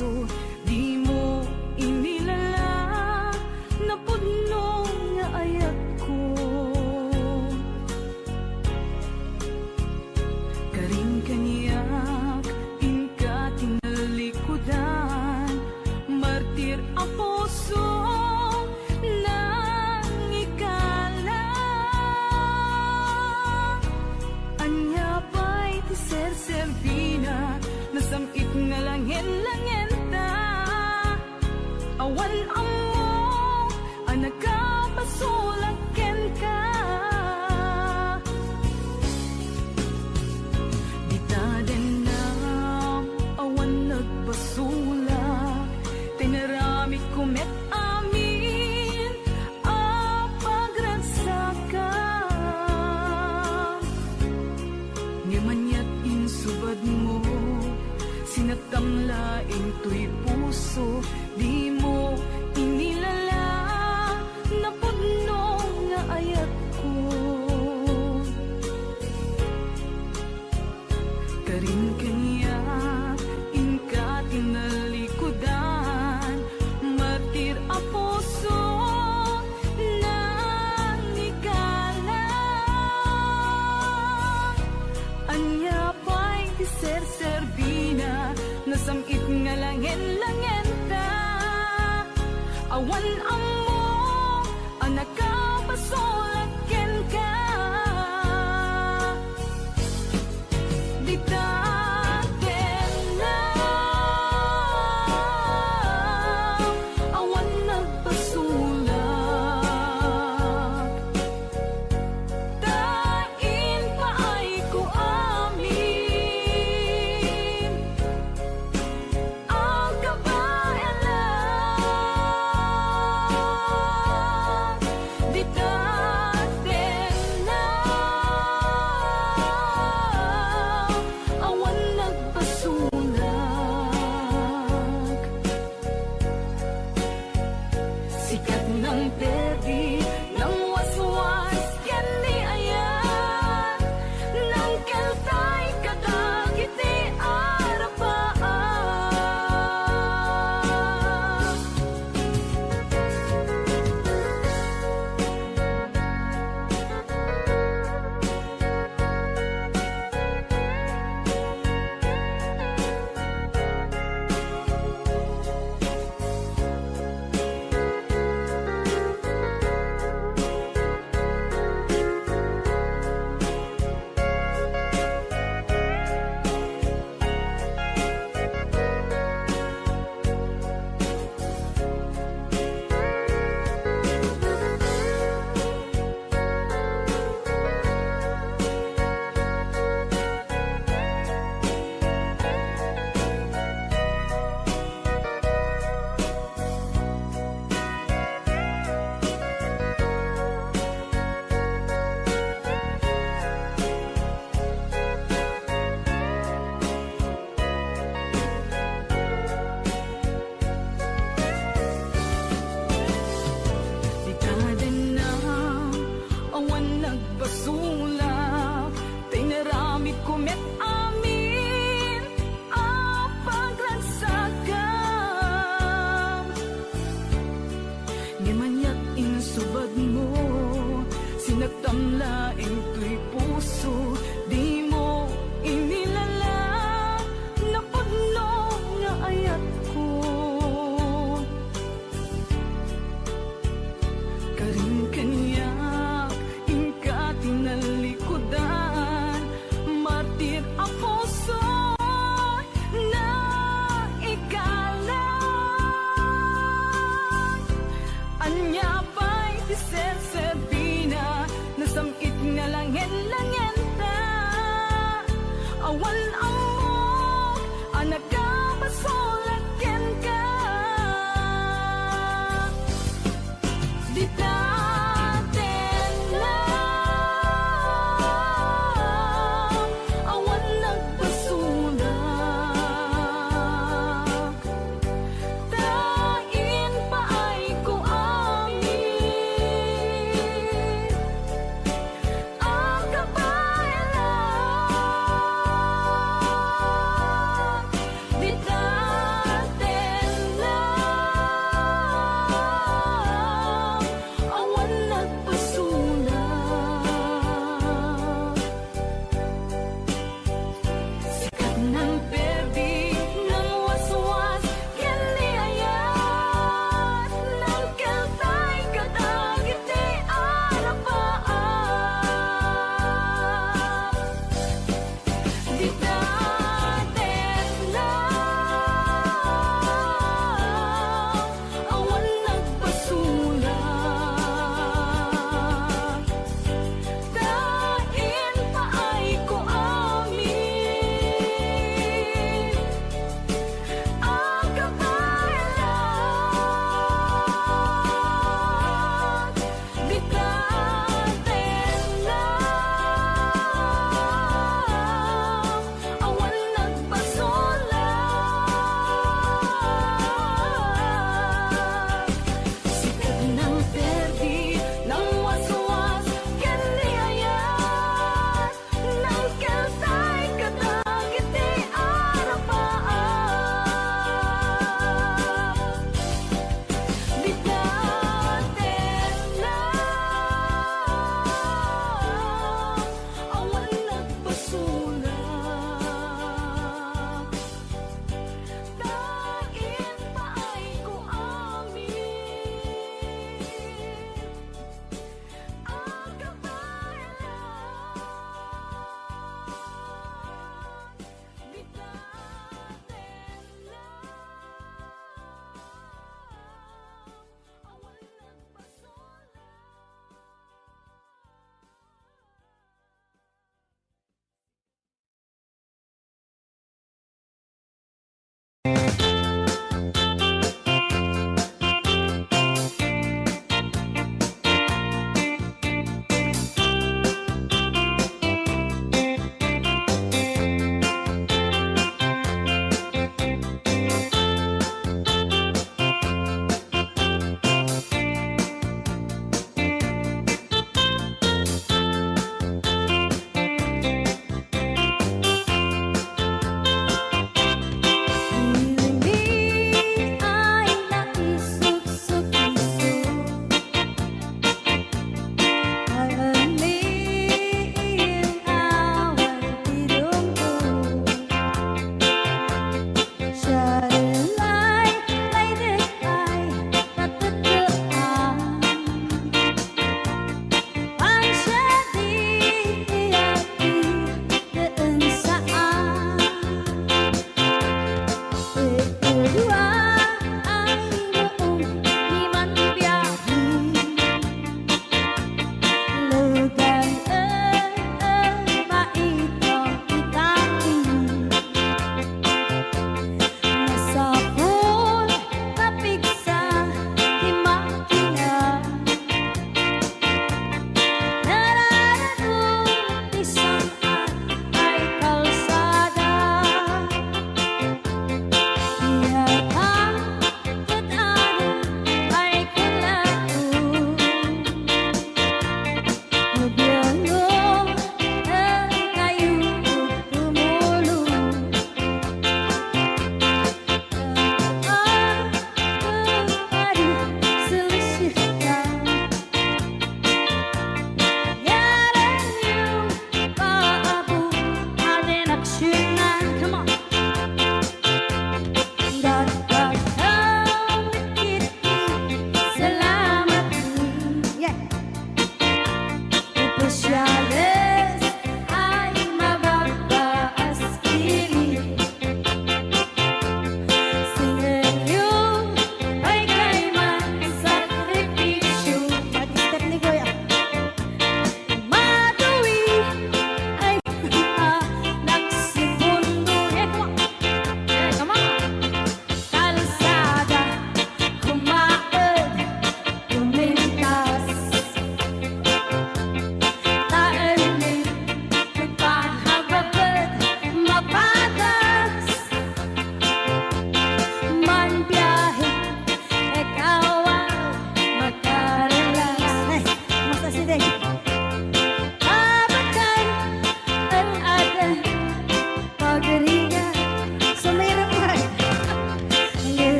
puso, di mo inilala, napudno nga ayat ko. Karing kaniyak, inka tinalikudan, martir ang puso nang ikala. Anya pa'y ti ser-servina, nasamit nga langin-langin ta. Awan amo, anak ka pasulaken ka. Dita din na awan nagpasulak, tinaramit kumet amin apagransakan. Ngimanyat insubad mo, sinatamlaing to'y puso, di mo inilala, napudno nga ayat ko. Karing kaniyak, inka tinalikudan, martir ang puso nang ikala. Anya pa'y ti ser-servina, nasamit nga langin-langin ta. Awan amo, anak ka pasulaken ka. Dita din na awan nagpasulak, tain pa ay ko amin ang kabayanan. Dita din na awan nagpasulak, sikat ng perdi ng waswas ken ni ayan, nang keltay kadagiti arapaan. Dita din na awan nagpasulak, tinaramit kumet amin apagransakan. Ngimanyat insubad mo, sinagtamlaing to'y puso, di mo inilala, napudno nga ayat ko. Karing kaniyak, inka tinalikudan, martir ang puso na ikala. Anya pa'y ti ser-servina, nasamit nga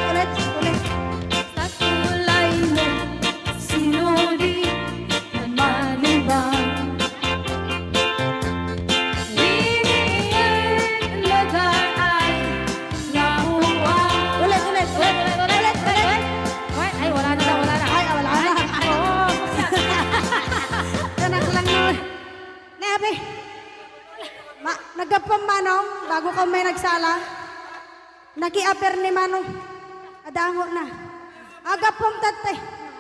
ulit. Sa kulay mo, sinuri ng malibang. Iniin lugar ay nahuwa. Ulit. Ay, wala na. Ay, wala na. Oo. Tanak lang nun. Nabi, nagkapang manong, bago ka may nagsala, naki-aper ni manong, adango na. Agapong tate,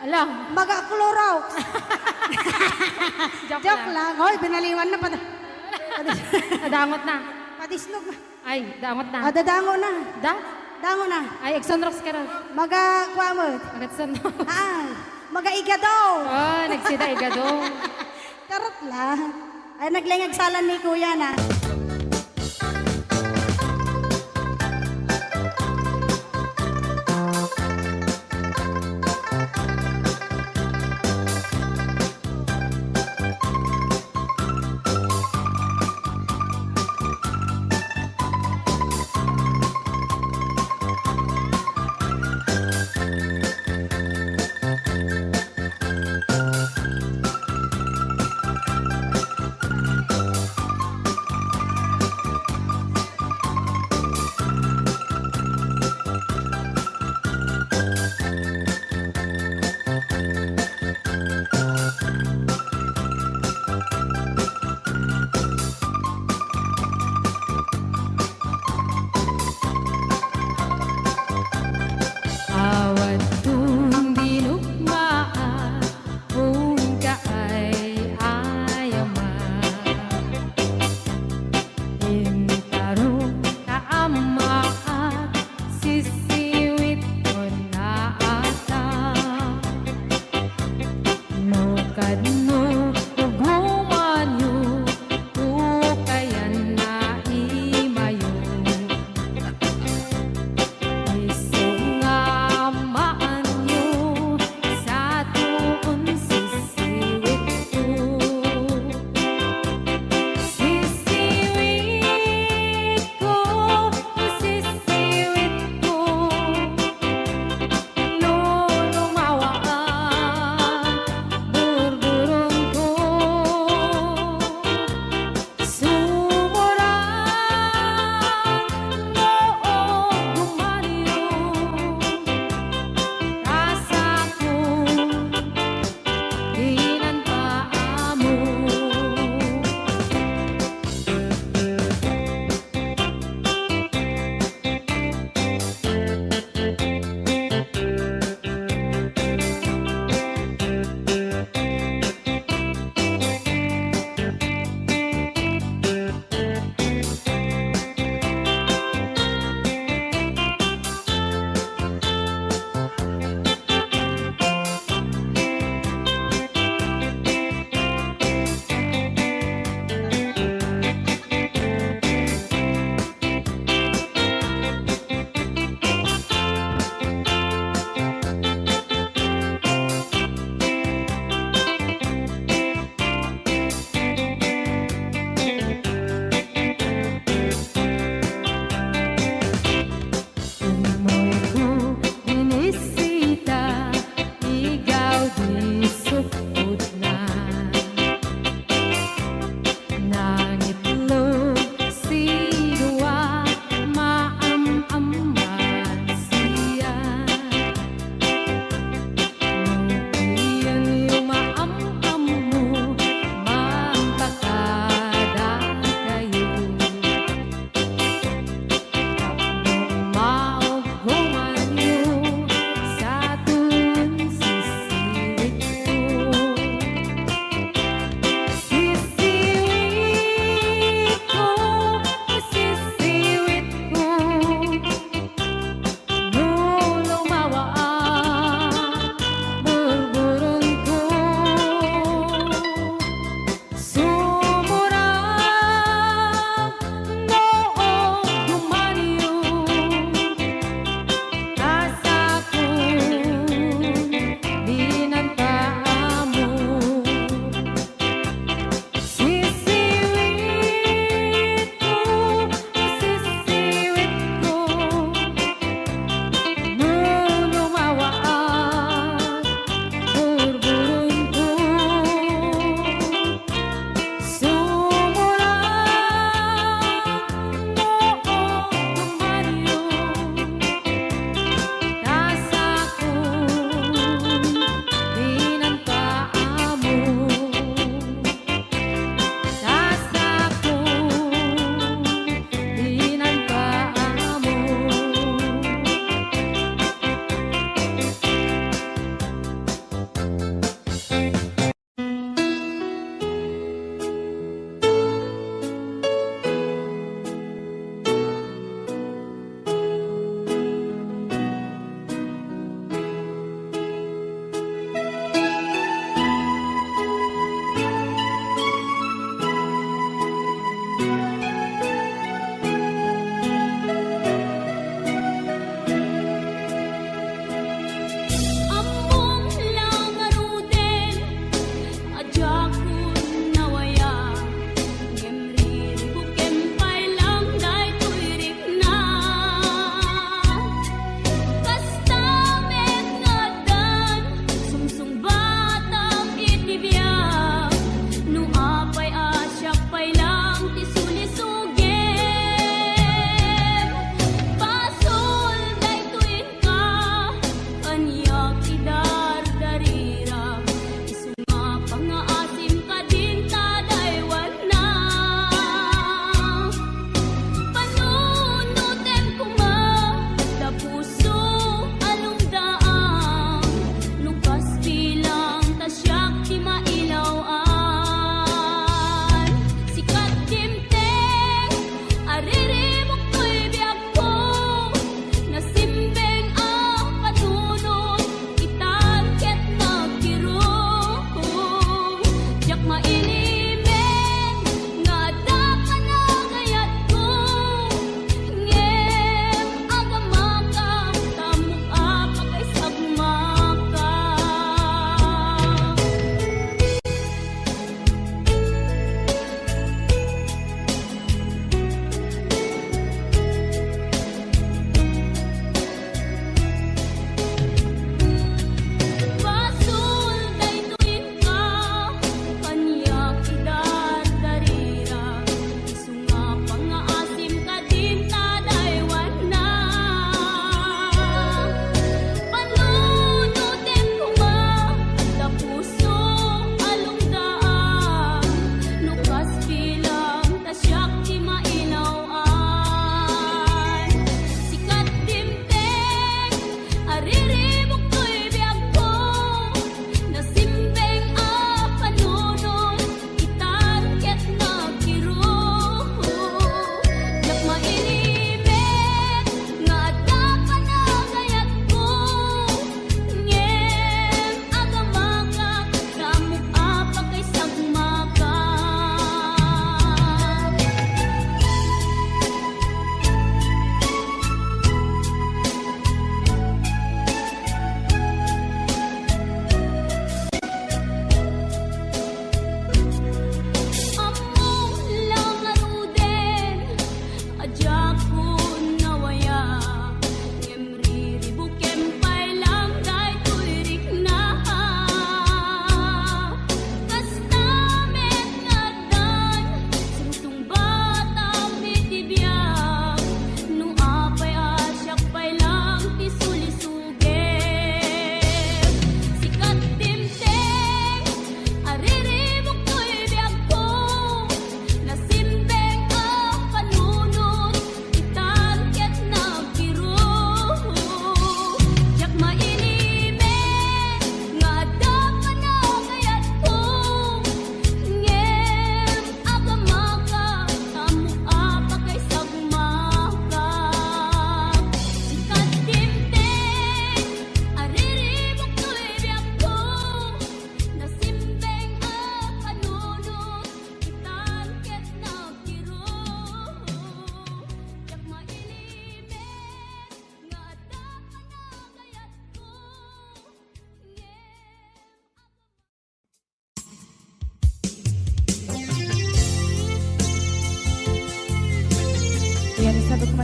Alam. mag-akluraw. Joke Joke lang. Hoy, binaliwan na pa. Nadangot na. Patisnog na. Ay, dangot na. Dadango na. Da? Dango na. Ay, Exonrox ka rin. Maga-kuha mo. Nagsunod. Maga-iga daw. Oh, nagsida igado. Karot lang. Ay, naglingagsalan ni kuya na.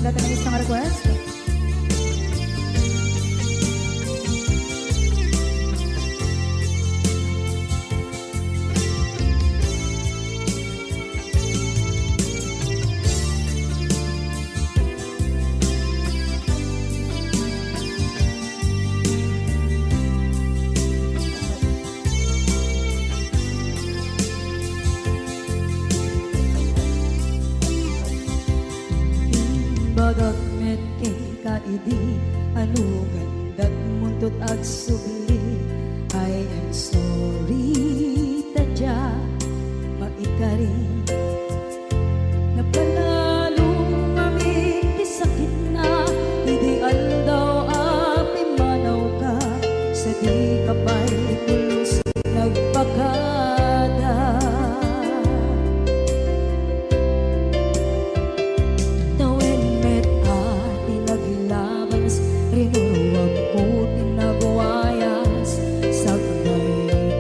sa ating isang request. Bagat met kay kaidi ano gandat muntot ag subli. I am sorry tadya maikari napanalo aming kisakit na ideal daw api manaw ka sa di kapay pulos nagpakada. Rinuwag ko tinagwayas sagnay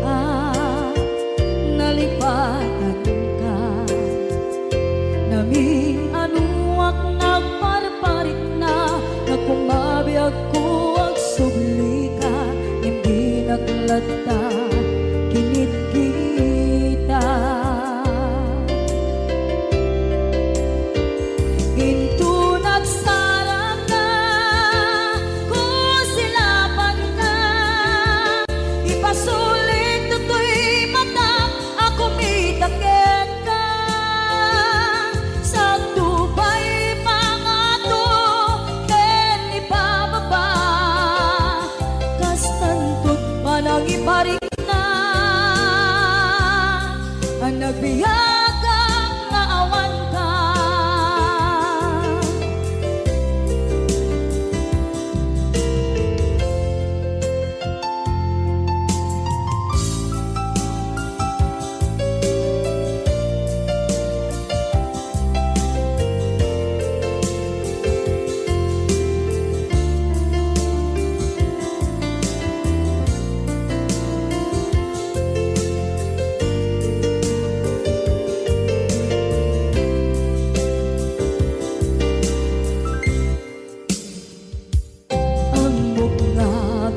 nalipatan ka naming anuak nagparparit na nagkumabiyag ko ang subli ka hindi naglata kinit kita into nagsarang na sulit to'y mata ako mitakit ka sa tubay mga to ken ibababa kastantot manang iparik na ang nagbiyagang nga awan ka.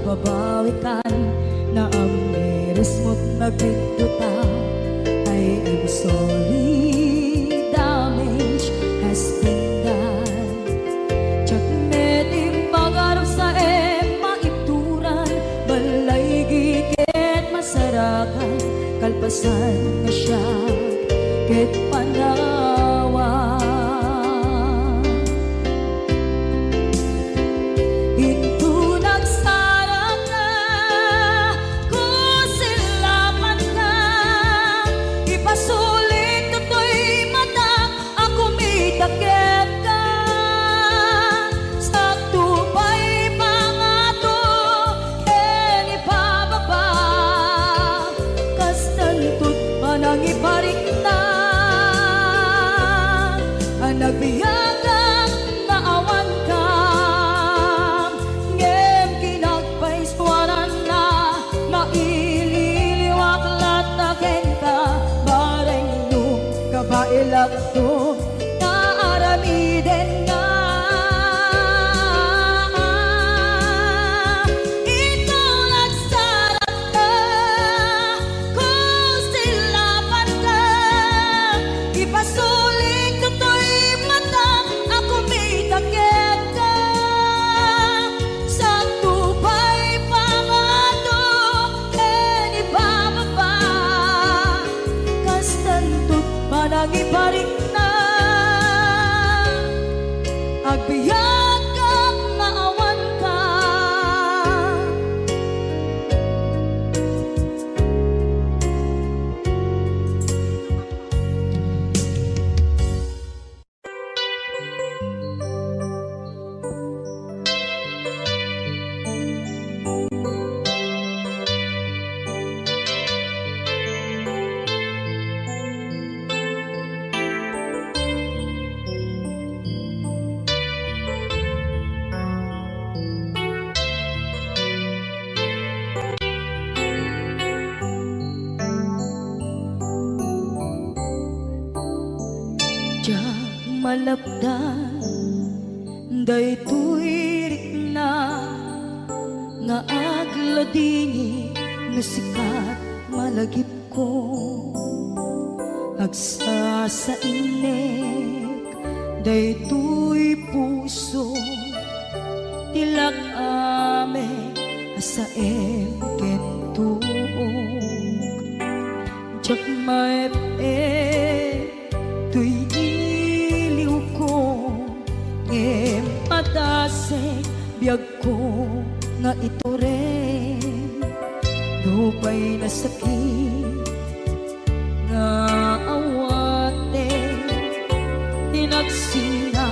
Babawikan na ang miris mo't nagpituta. I am sorry, damage has been done. Tsak metim pagarap sa maituran balay gigit masarakan kalpasan na siya ket panawa. Iparik na ang nagbiyagang na awan ka ngem kinagpaiswaran na maililiwak lataken ka bareng nung kabailak to na aramiden nga. Sulit to'y mata ako mitakit ka sa tubay pangato ken ibababa kastantot manang iparik na agbiyak kang maawan ka. malapdan Daytoy rikna nga agladini nga sikat malagip ko agsa sa inek daytoy puso tilak ame asaem kentuog jak maep tuy iliw ko ngem patasek biyag ko nga ito rin lupay na sakit nga awate tinagsina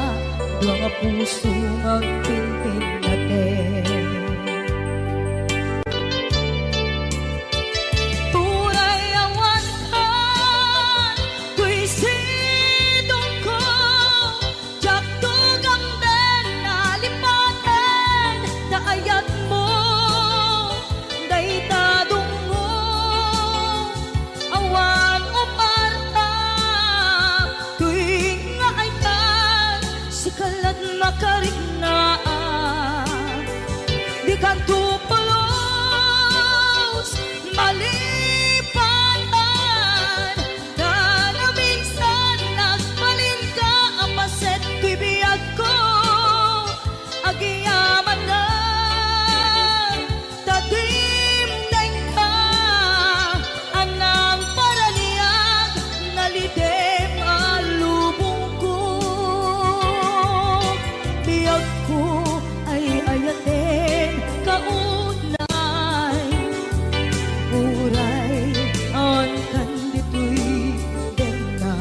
dua nga puso nga pinpin natin turay awan ka kuy sidong ko jak tugang den nalipaten na ayat mo daytadong mo awan umarta tuwing nga ayat sikalat makariknaan di ka tupulos malipatan na na minsan nagbalin ka ang paset bibiyag ko agiyaman na tatimneng ka anang paraniyag nalidem alubong ko biyag ko ay ayatin kaunay uray ang kandito'y dena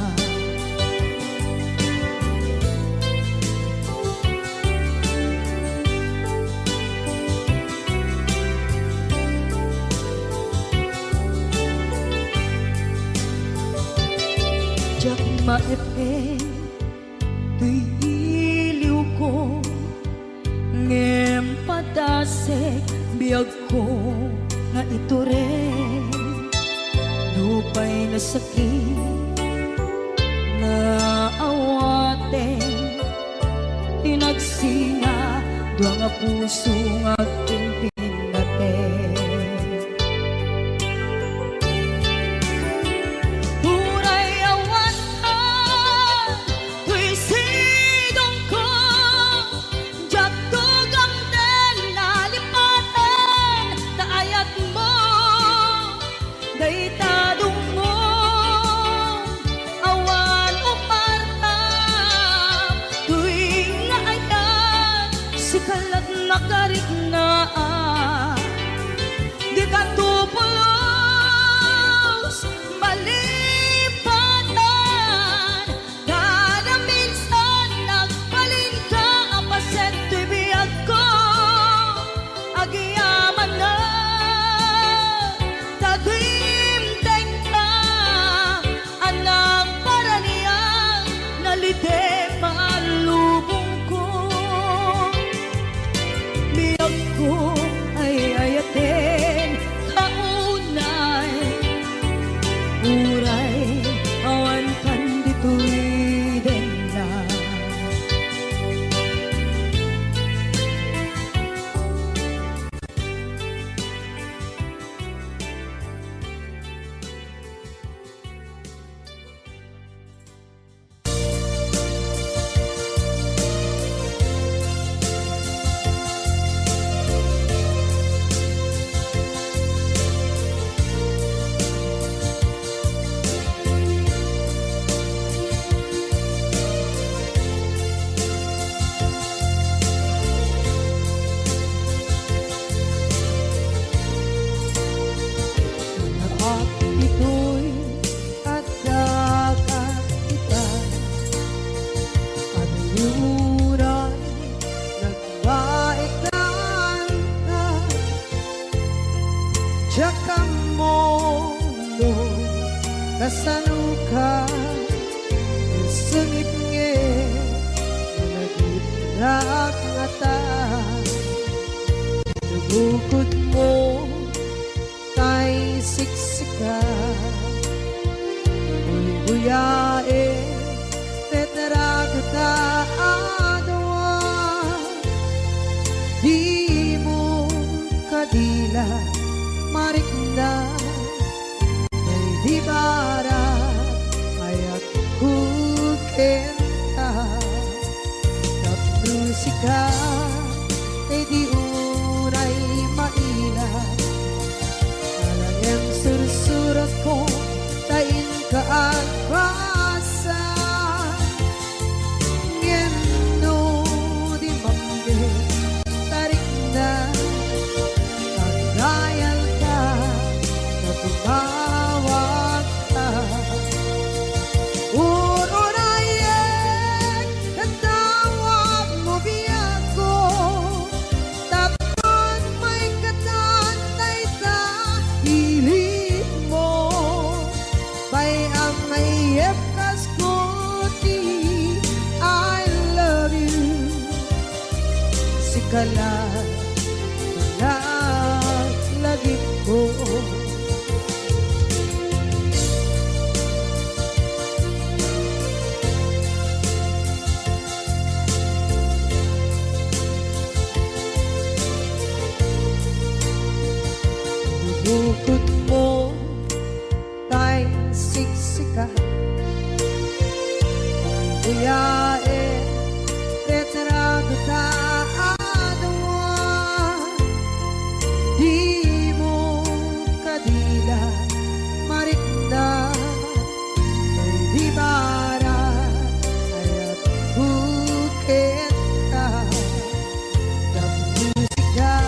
jak maepeng tuy iliw ko ngem patasek biyag ko nga ito rin lupay na sakit na awaten tinagsinga dua nga puso nga pinpin natin turay awan ka kuy sidong ko jak tugang den nalipaten na ayat mo daytadong mo awan umarta tuwing nga ayat sikalat nakariknaan di ka tupulos malipatan kada minsan nagbalin ka ang paset bibiyag ko agiyaman na tagimteng ka anang paraniyang nalite maalubong ko biyag ko ay ayatin kaunay uray awan kandito'y dena at ito'y agkakapitan at yuray nagbaiklan ka tsaka mono kasanuka sungit nge nagit na ngata nabukod mo kay siksika buyae tetra kita adawan ka, kay di unay maila. Alayang sursurat ko, tain ka at basa. Ngeno di mamde, tarik na, pagdayal ka, na tumawag ka. Urunayek, katawag mo biyako, tapon may katantay ta, hilit mo. Bay ang mayep kaskuti, I love you. Sikala, lagi ko. Bukod mo tay siksika, buyae retrado ta adawa. Di mo kadila marikna, ay di bara ayat bukit ka. Musika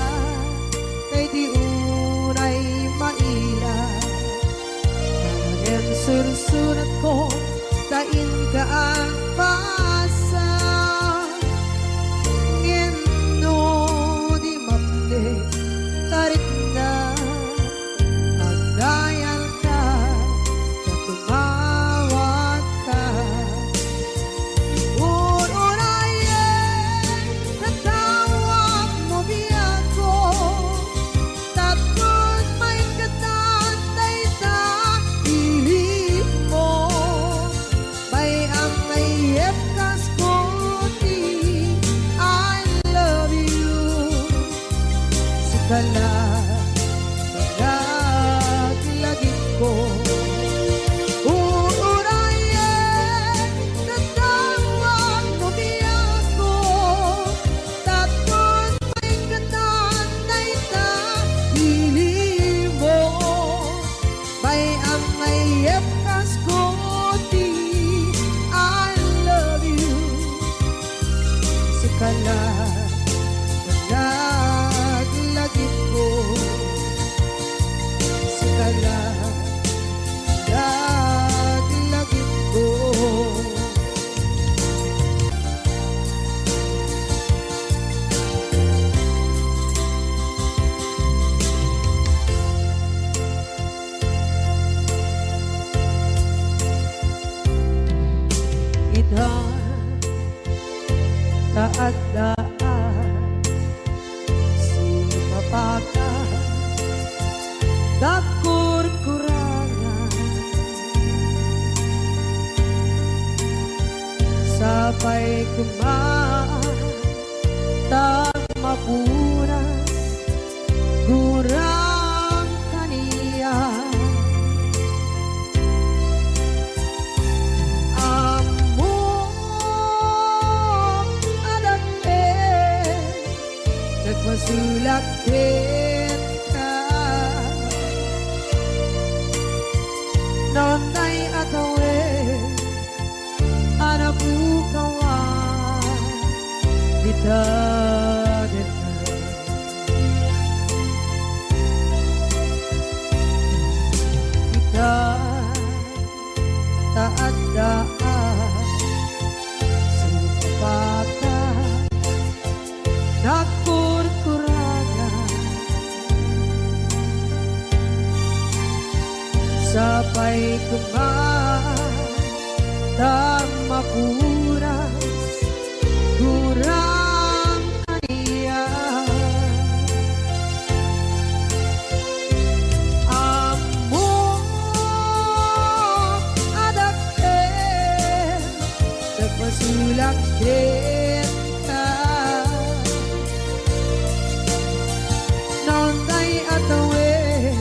kay di unay maila. Talagang sursurat ko, tain ka ang pasa. Ngeno di mamde, tarik na, magdayal ka, na tumawag ka. Urunayek, natawag mo biyako, tapos may katantay ta, hilit mo. Bay ang mayep kaskuti, I love you. Sikala, lagi ko. Urunayek, natawag mo biyako, tapos may katantay ta, hilit mo. Bay ang mayep kaskuti, I love you. Sikala, lagi ko. Sikala, lagi ko. Idhan taat daan, sumapaka dakur-kurangan, sabay kumaan tag mapunas gurang kaniya. Nagmasulakit ka, nonay atawin, anabukawan, ditagita. Kita taat-daan, sumapaka, nakur-kurangan, sabay kumaan tag mapunas gurang kaniya. Amo adakit, nagmasulakit ka, nonday atawin,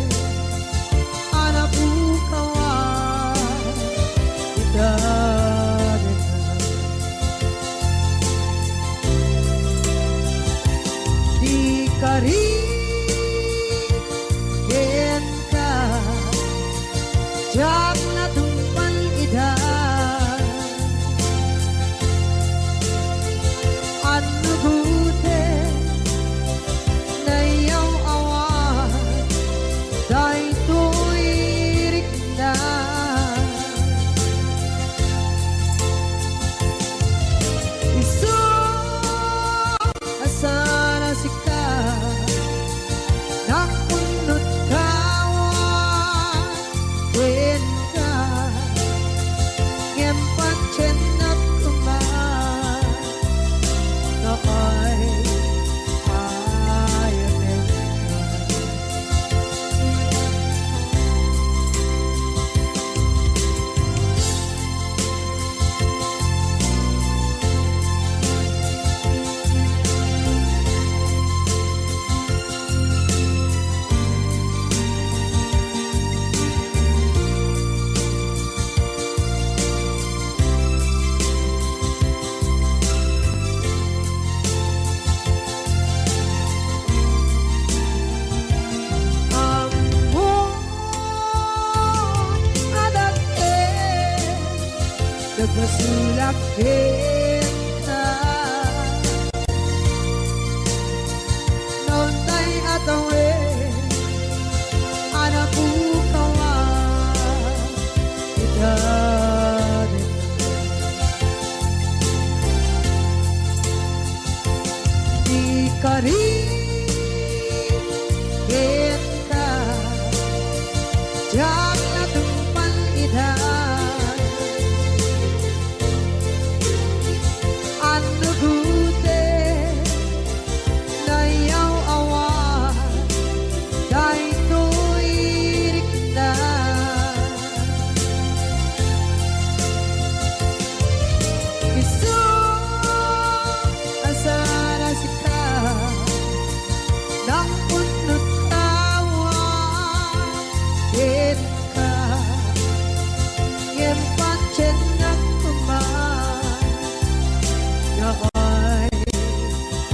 anabukawan, itagita. Sulak kita Noon tay atawe Anak bukawa Kita Di karin Kita Jak na tumpan idan Ano gute Nayaw awan Dahil tuirik na Isu Asara sika Nang punot tawa Kita Ngem pancen ng kuman Yaay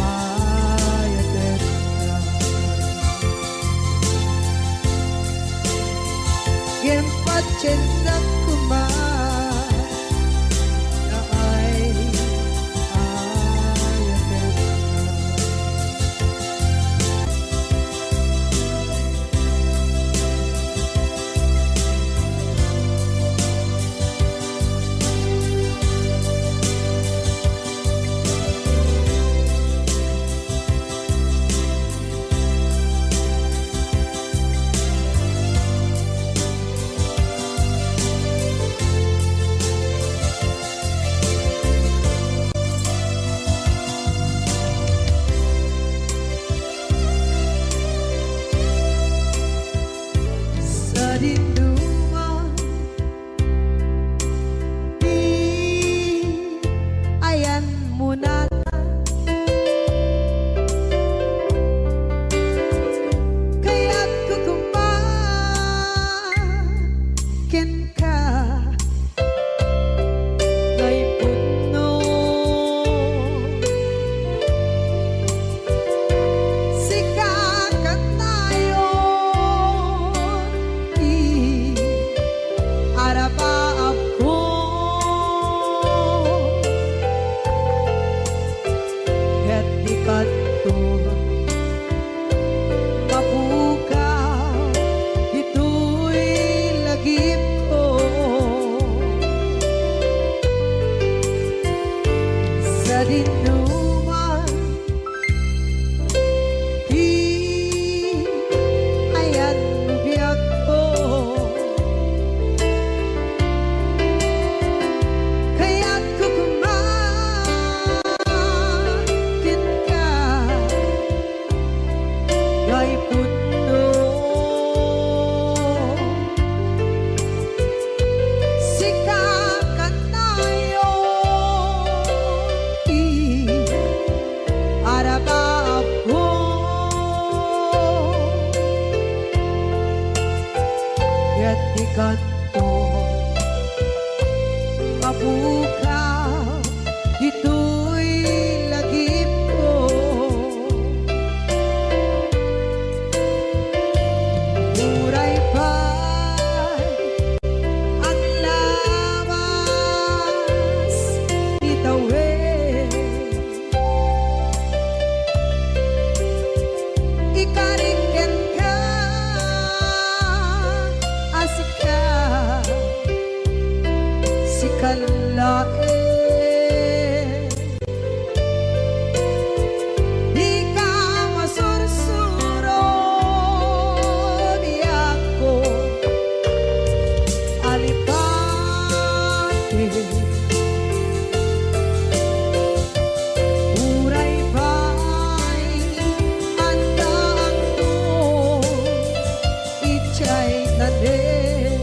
ayaten na Ngem pancen ng kuman Yaay ayaten na Sa dinduman Di ayan mo na Kaya't kukumakin ka Ngay puno Sikakan tayo Araba ako Ket di kanto Mabukaw Ito'y lagip ko Sa dinuman Di ayan biyak ko Kaya't kukumakin ka Ngay puno Sikakan tayo Araba ako Kaya't di kanto Mabukaw Ito'y lagip ko Muray pa'y Ang lawas Itawid Ikariken ka Asik ka Sikalae Di ka masursuro Biyak ko Alipate Uray ba'y Andaan ko Ichay tanin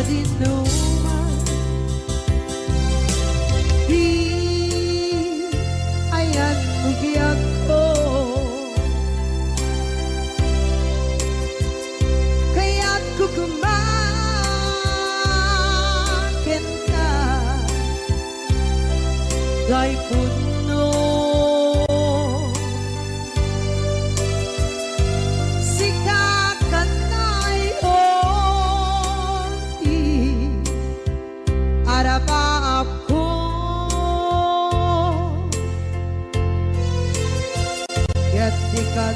dinuman di ayan bugyak ko kaya't kukumakin ka dahil puno ako kaya't di ka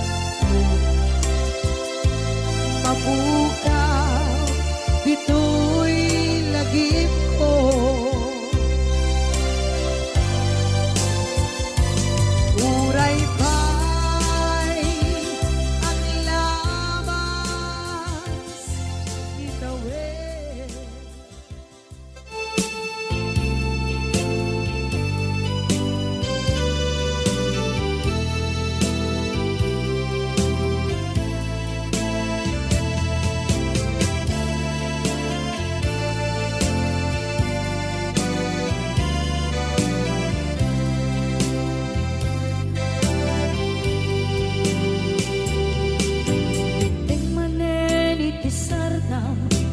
mabukaw dito'y lagip ko uray pa'y ang labas itawid.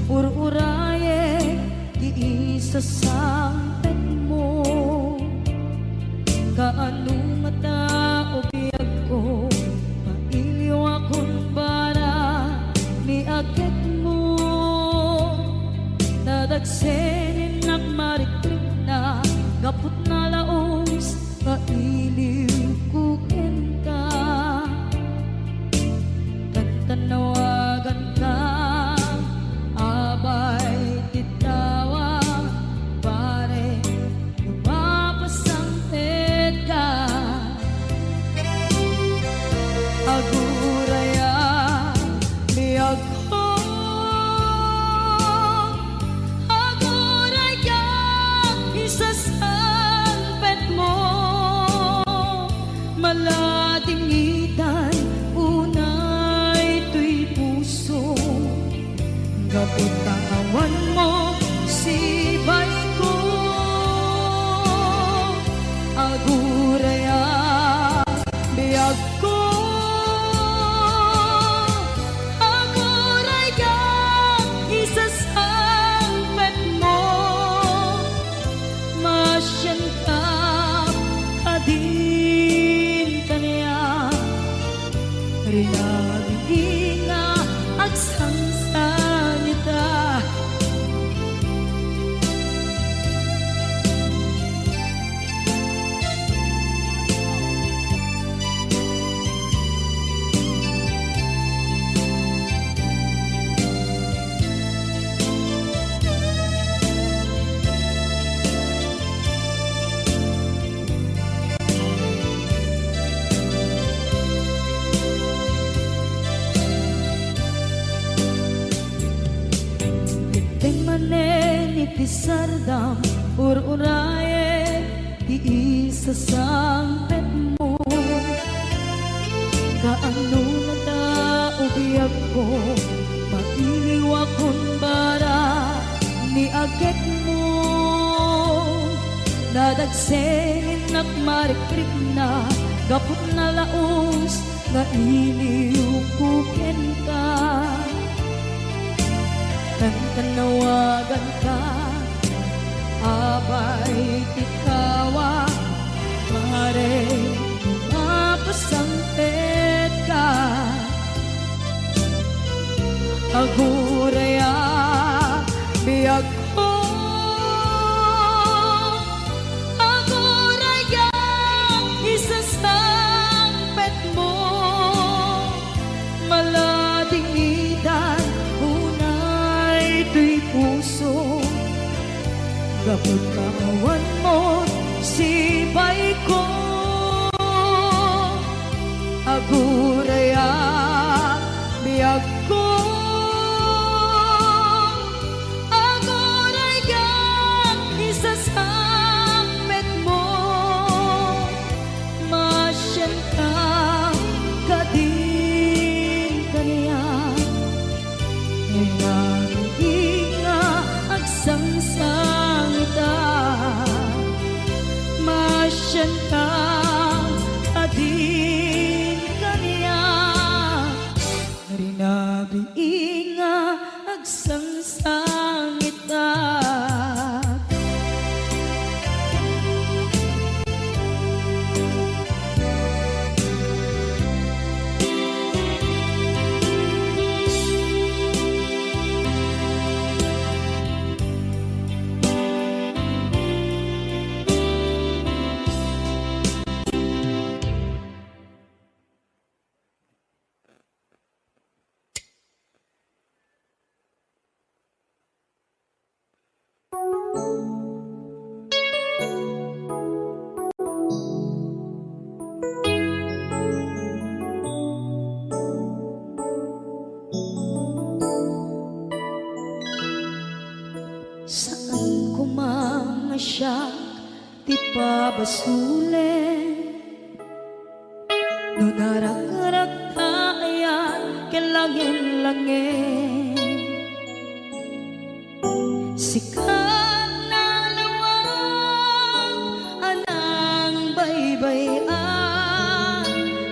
Ur-uraye di isa sampet mo kaano mata o biyag ko mailiw akong para ni agit mo nadagsenin at maritrip na gapot na laos mailiw kukin ka kantanawagan ka abay titawa pare lumapasang ka aguraya biyag ko aguraya isasampet mo maladingitan unay tuy puso kaputawan mo sibay ko aguraya biyag ko aguraya isasampet mo masyan ka kadin kaniya rinagin na agsansanita Sardam ur-uraye di isa sampet mo kaano na taubiyag ko mailiw akong bara ni agit mo nadagsenin at marikrip na gapot na laos na iliw kukin ka kantanawagan ka abay tikawa pare mapasampet ka aguraya biyag ko aguraya isasampet mo maladingitan unay tuy puso gapot kawan mo sibay ko aguraya biyag ko aguraya isasampet mo masyan ka kadin kaniya inga sangita. Saan ko mga siya di pabasulin? No narak-arak tayan kilangin-langin. Sikat na lawang anang baybayan.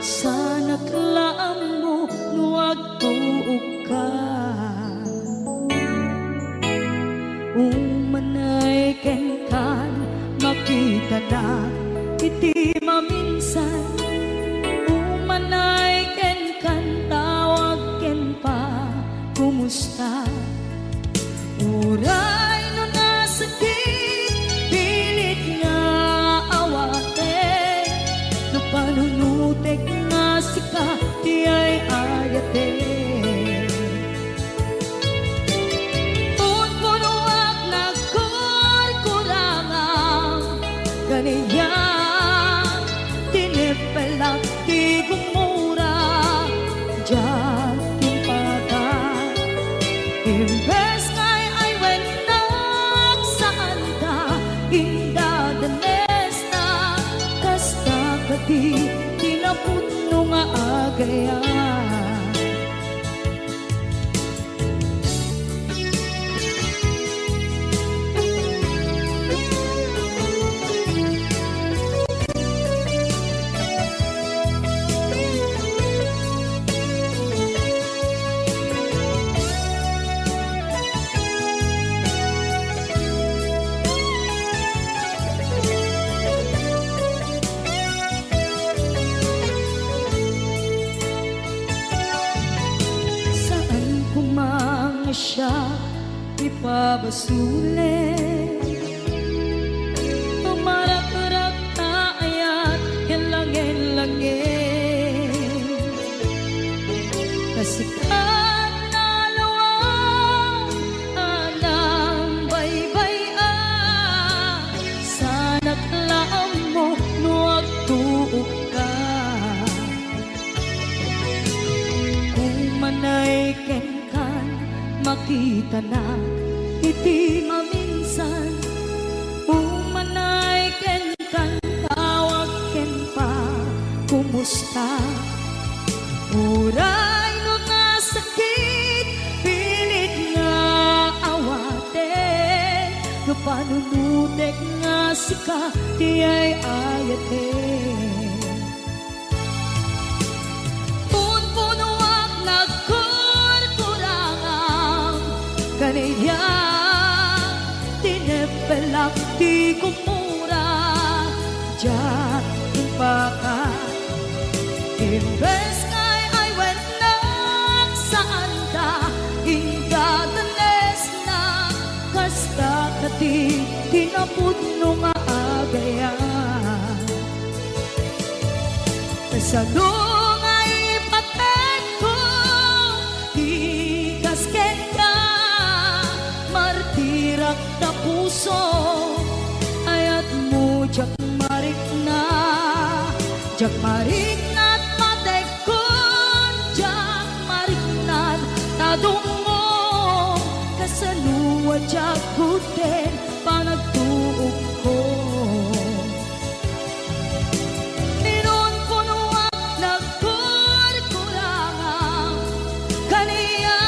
Sana klaam mo nuwag tuog ka. Umanay ken kan makita na iti maminsan. Umanay ken kan tawag ken pa kumusta. Uray no nasakit pilit nga awate. No panunutek nga sika di ay ayate. Ganiya tinipelak di gumura diyan timpata. Imbes ngay ay wenak saan ka inda danes na kasta kati tinaputno nga agaya. Siya ipabasulit. Tumarak-arak tayan kilangin-langin. Kasikat na lawang anang baybayan. Sana klaam mo nuwag tuog ka. Umanay ken makita na iti maminsan. Umanay ken kan tawag ken pa kumusta. Uray no nasakit pilit nga awate. No panunutek nga sika di ay ayate. Kaniya tinipelak di kumura diyan impaka. Imbes ngay ay wenak saan ka inda danes na kasta kati tinaputno nga agaya. Kasadong ay patek ko ikasken ka. Martirak na puso ayat mo jak marik na at matek ko jak marik na tadungo kasaluwa jak kuten panagtuog ko. Inon ko nuwag nagkurkurangan kaniya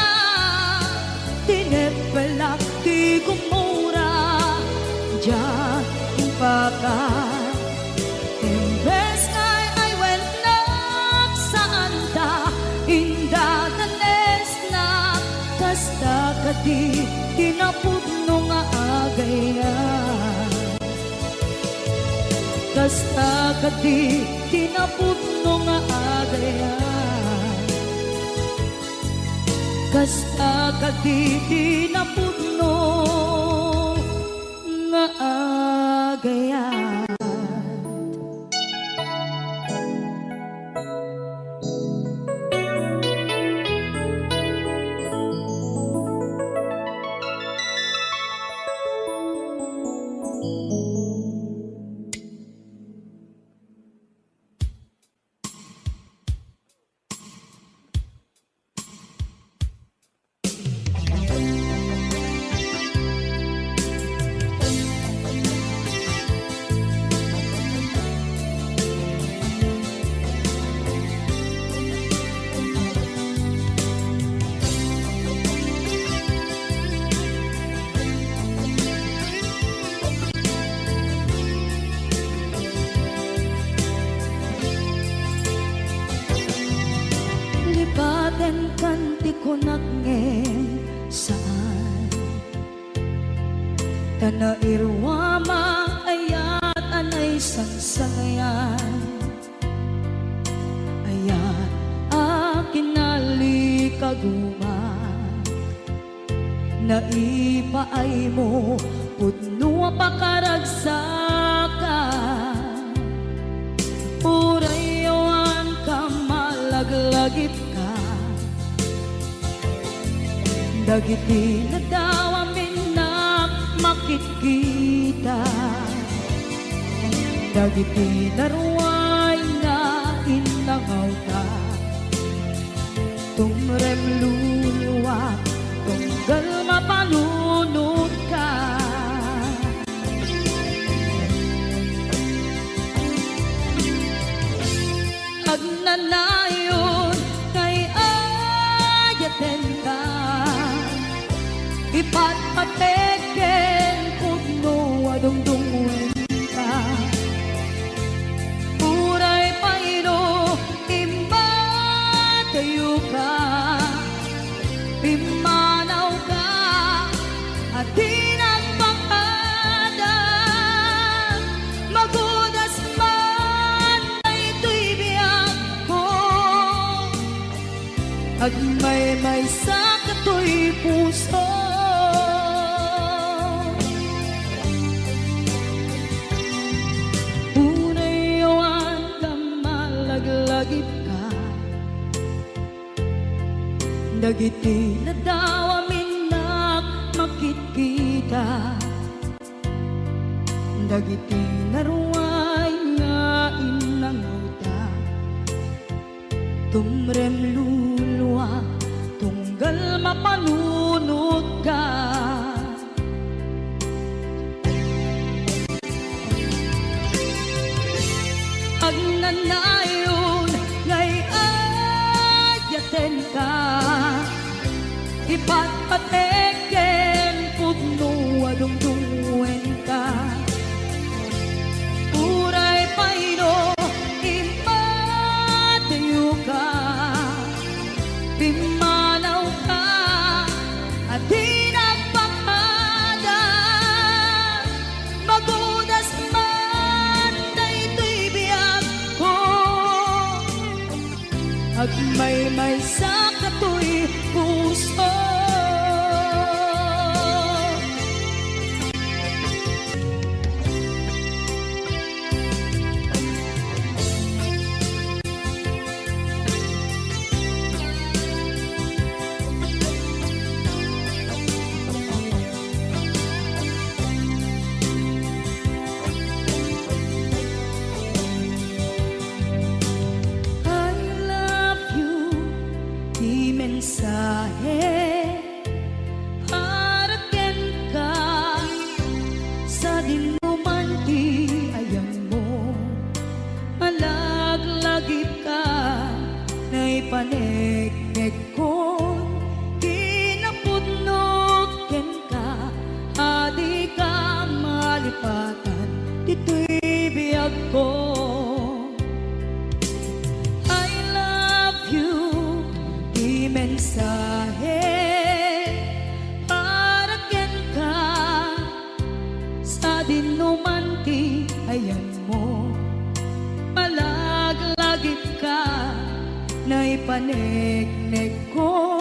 tinipelak di kumura diyan impaka. Imbes ngay ay wenak saan ta inda danes na kasta kati tinapudno nga agayan. Kasta kadi tinapudno nga agayan. Kasta kadi tinapudno nga agayan. Lipaten kanti ko nagngeng saan Tanairwama ayat anay sansangayan. Ayat akin nalikaguman Naipaay mo pudno pakaragsakan. Urayawan ka malaglagip ka Dagiti na daw amin na makikita. Dagiti na ruway na inangaw ka. Tumrem luluwa, tunggal mapalunod ka. Agnanayon kay ayaten ka. Ipatpateken pudno adungdungwen ka. Puray paino imatayo ka. Pimanaw ka at tinagpakadan. Magudas man na ito'y biyak ko. Agmay-may sa kato'y puso. Lagip ka. Dagiti na daw amin na makikita. Dagiti na ruway nga inanguta. Tumrem luluwa, tunggal mapalunod ka. Agnanayon ngay ayaten ka. Ipatpateken pudno adungdungwen ka. Puray paino imatayo ka. Pimanaw ka at tinagpakadan. Magudas man na ito'y biyak ko. Agmay-may sa kato'y puso. ayan mo, malaglagip ka, na ipanegnek ko,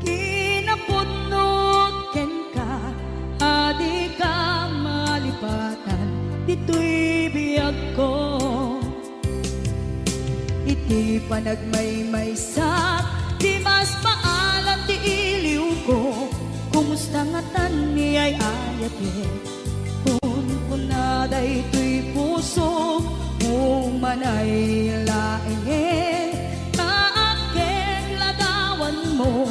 kinaputnuken ka, adi ka malipatan, dito'y biyag ko. Iti panagmaymaysak, di mas paalam ti iliw ko, kumusta nga tan ni ay ayate, kun kunaday to'y puso, umanay laeng, kaakeg ladawan mo,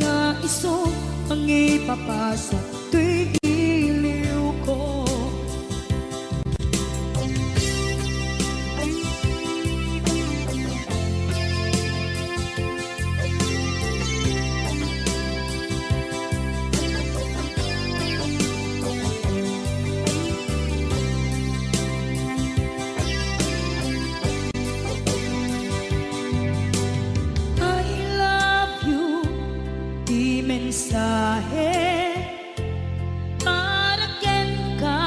nga iso ang ipapasa to'y iliw ko. Mensahe para ken ka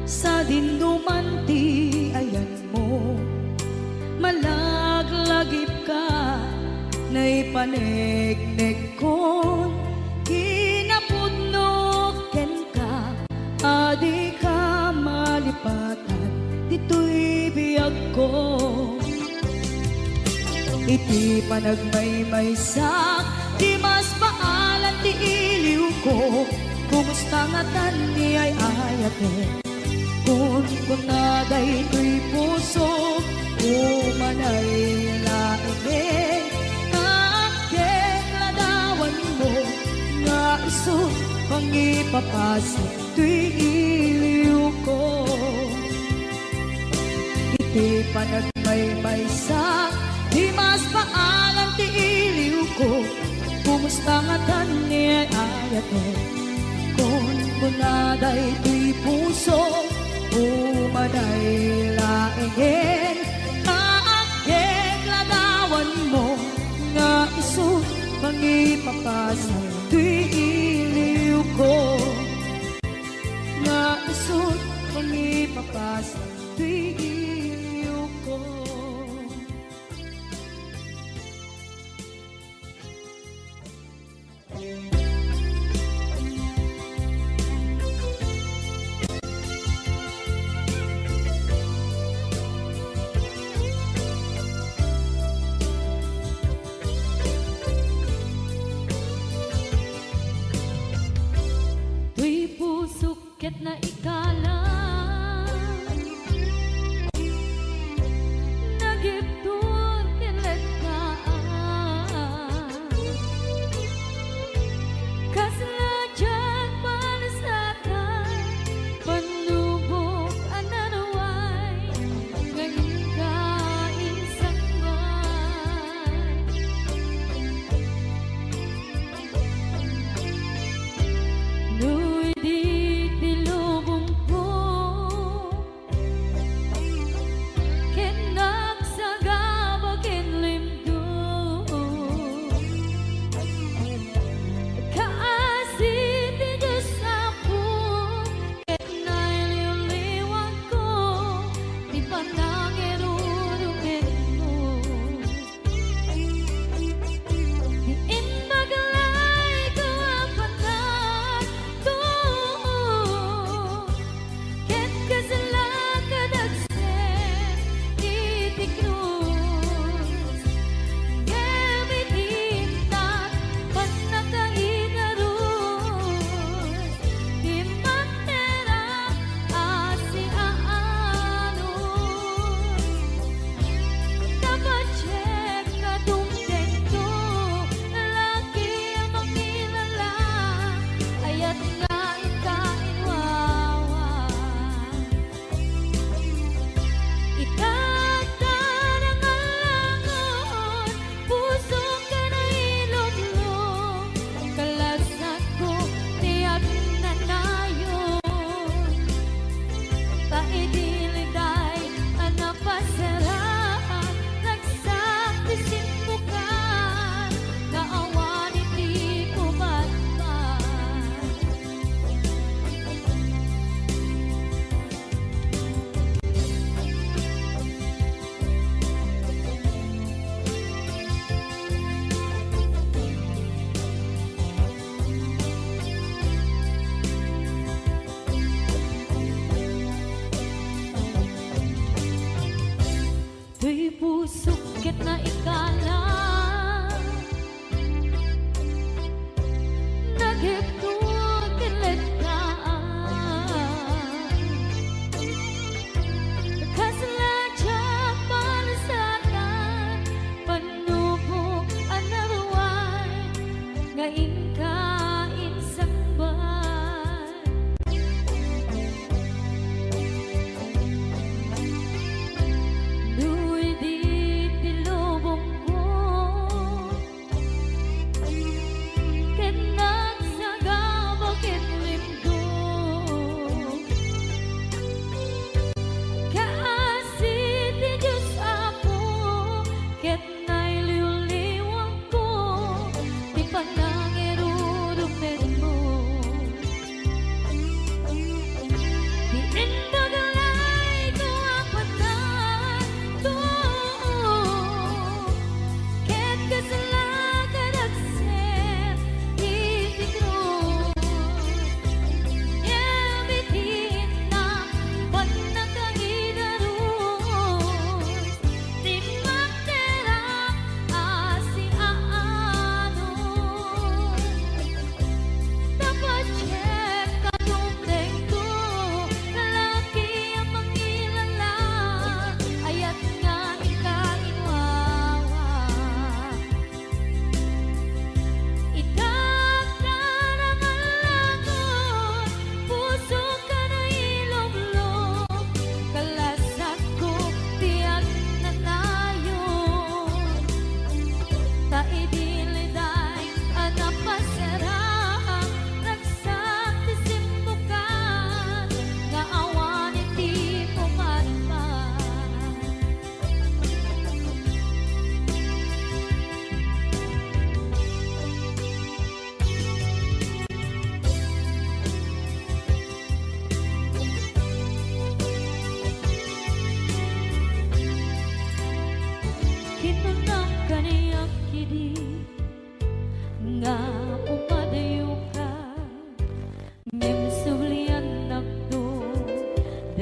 sa dinduman ti ayan mo, malaglagip ka, na ipanegnek ko, kinapudnuken ka, adi ka malipatan, dito'y biyag ko. Iti panagmaymaysak, di mas paalan ti iliw ko, kumusta nga tan ni ay ayate, kun kunaday to'y puso, umanay laeng, kaakeg ladawan mo, nga iso pangipapasa to'y iliw ko. Iti panagmaymaysak, di mas paalam ti iliw ko, kumusta nga tan ni ay ayate, kun kunaday to'y puso, umanay laeng, kaakeg ladawan mo, nga iso pangipapasa to'y iliw ko, nga iso pangipapasa to'y iliw ko. Tuy pusok ket na ikala, nagiptur kinlet ka, kasla dyan palasakan, pandubok ananaway, ngayon ka insangay. Nu'y di tilubong ko,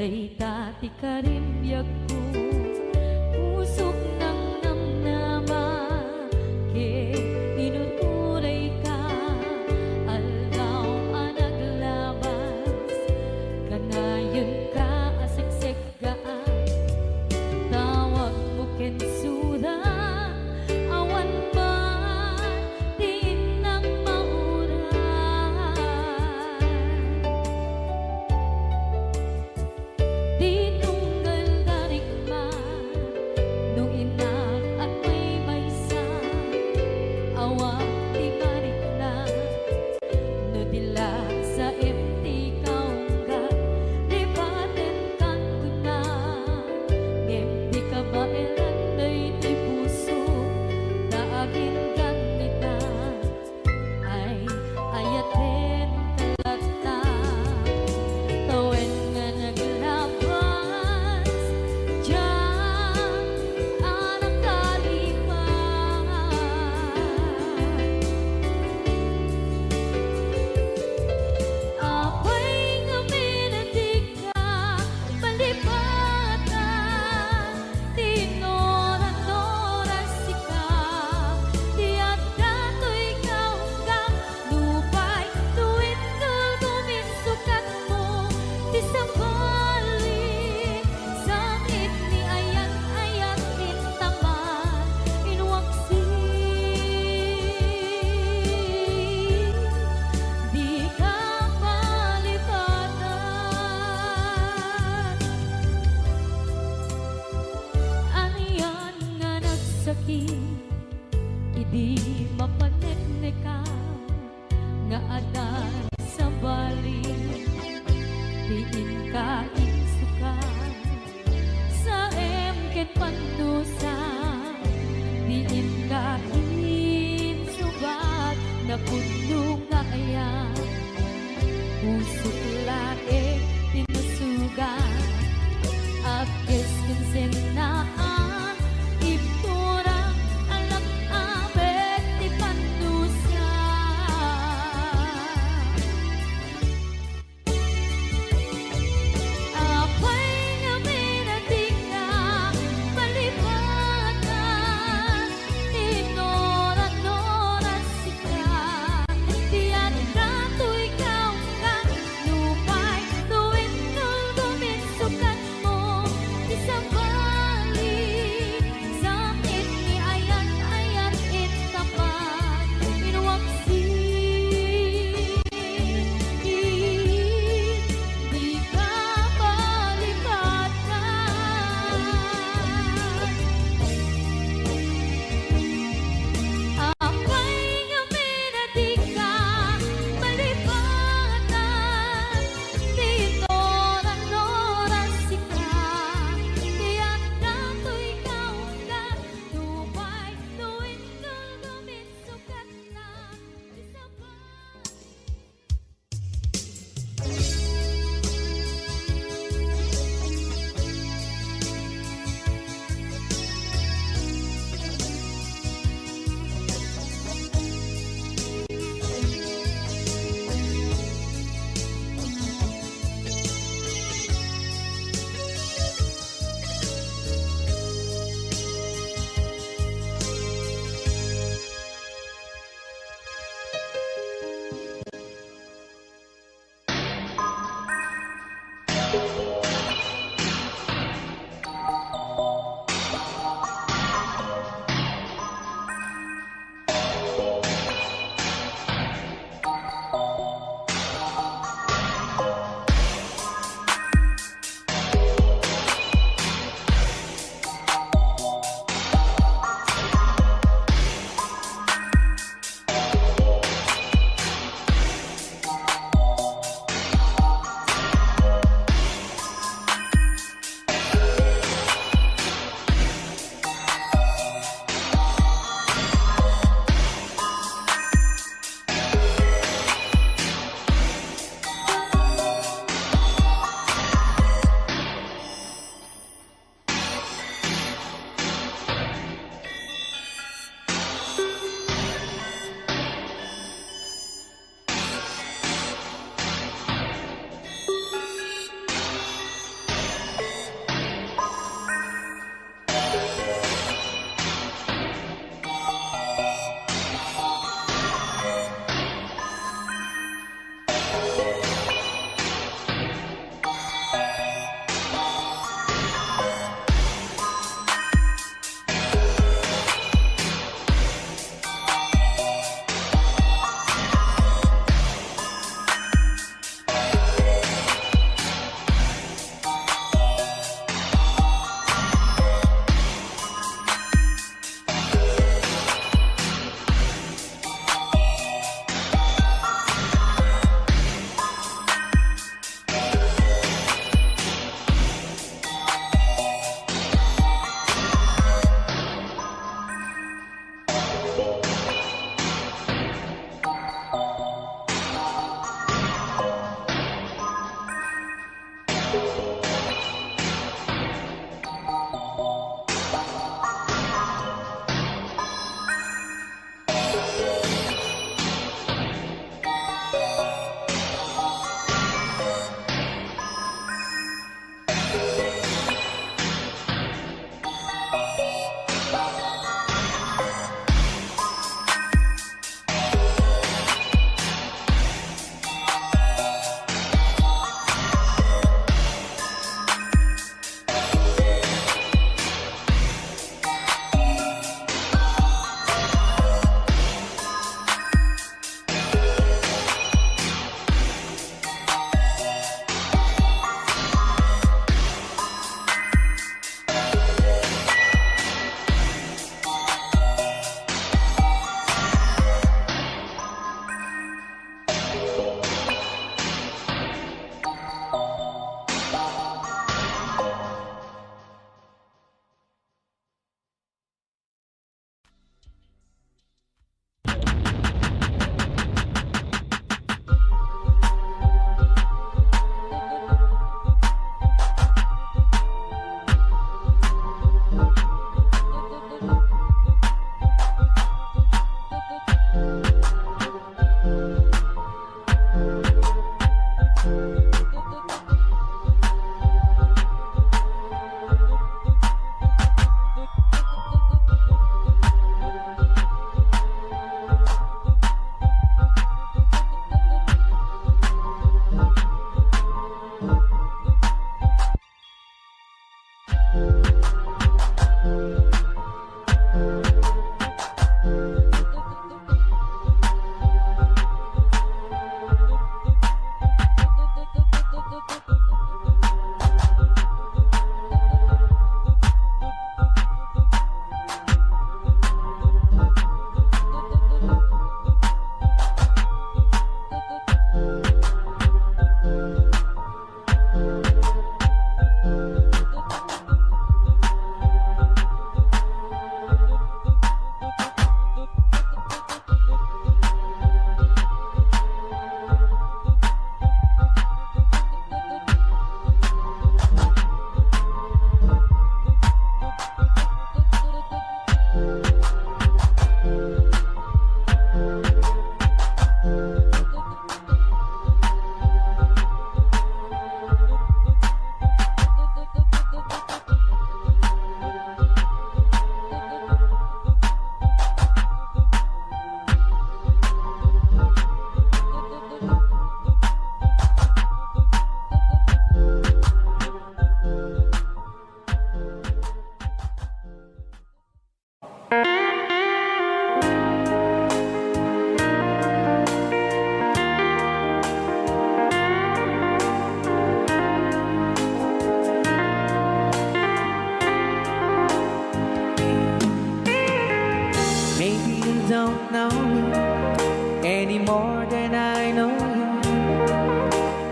Day dati ka rin biyag ko Pusok ng namnama Ke tinuturay ka Aldaw ang naglabas Kanayon ka asiksik gaan Tawag mo kensura Awan man Diin ng mauran Di tunggal darigman Nung inak at may maysa Awang di marikna No dila sa empty kaungga Libaten kan kuna Ngem di ka ba elanday di puso Daagin ganita Ay ayaten kalata Tawen nga naglabas Diyan ang kalipas Apay nga minatig ka Palipatan Tinoran-noran sika Di at dato'y kaunggang Lupay tuwid tulgumin sukat mo Di sa balik Sangit ni ayan-ayat intaman Inwaksi Di ka palipatan Aniyan nga nagsakit Idi mapanekneka Nga adan sa balik Diin ka insukan Sa emket pandusa Diin ka insubat Na puno nga ayan Pusok laik tinusugan Agis kinsenaan Ipturang alam abet di pandusa Apay nga minatig ka Palipatan Tinoran-noran sika Di at dato'y kaunggang Lupay tuwid tulgumin sukat mo Di sa balik Sakit ni ayan-ayat intapan Inwaksi Di ka palipatan Apay nga minatig ka Palipatan Tinoran-noran sika Di at dato'y kaunggan Lupay tuwid tulgumin sukat na Di sa balik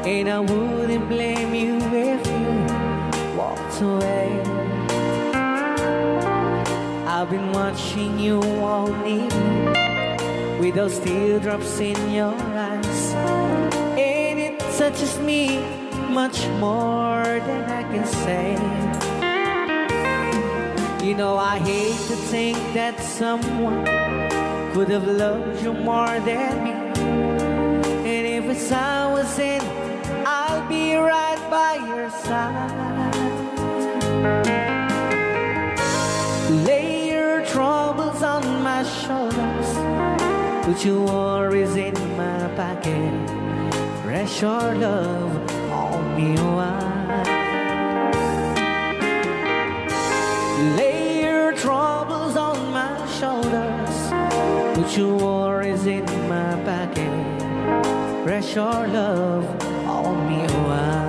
And I wouldn't blame you if you walked away. I've been watching you all evening with those teardrops in your eyes, and it touches me much more than I can say. You know, I hate to think that someone could have loved you more than me. And if it's I was in, I'll be right by your side. Lay your troubles on my shoulders, put your worries in my pocket. Rest your love on me wide. Lay your troubles on my shoulders, put your worries in my pocket. Rest your love on me wide.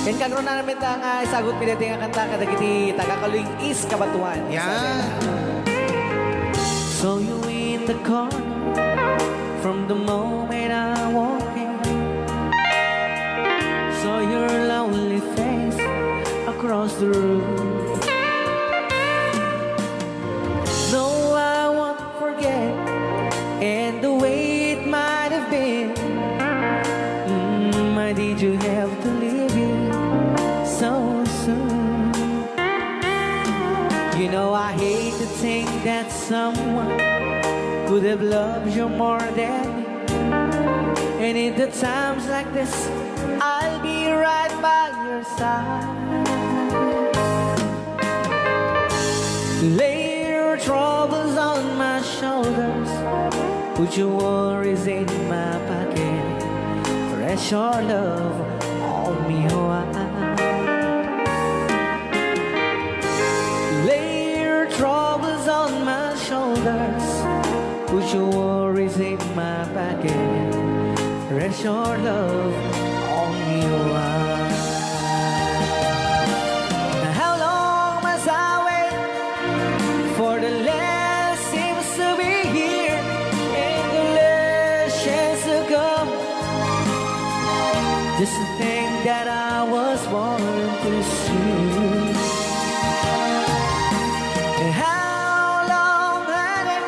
Yan kagro na namin nga isagot pinati nga kanta kadagiti tagakaluing is kabatuan. Yan. So you in the corner from the moment I walk in. Saw your lonely face across the room. No, I won't forget, and the way it might have been. Why did you have to leave it so soon? You know, I hate to think that someone could have loved you more than me. And in the times like this, I'll be right by your side. Lay your troubles on my shoulders, put your worries in my pocket. Rest your love on me wide. Lay your troubles on my shoulders, put your worries in my pocket. Rest your love on me wide. How long must I wait for the last seems to be here and the last chance to come? Just to think that I was born to see. And how long had it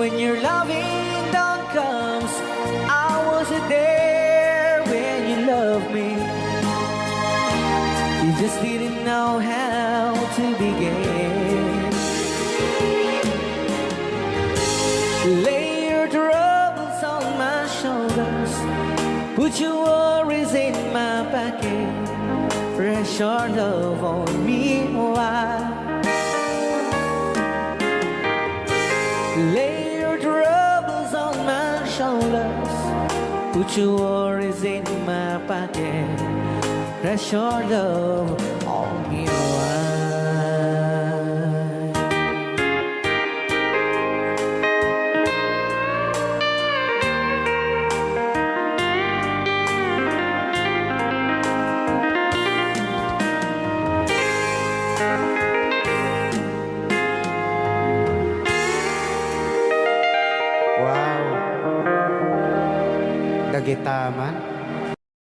when your loving dawn comes? I wasn't there when you loved me. You just didn't know how to begin. Lay your troubles on my shoulders, put your worries in my pocket. Rest your love on me wide. Lay your troubles on my shoulders, put your worries in my pocket. Rest your love on me wide. Wow. Dagitaman.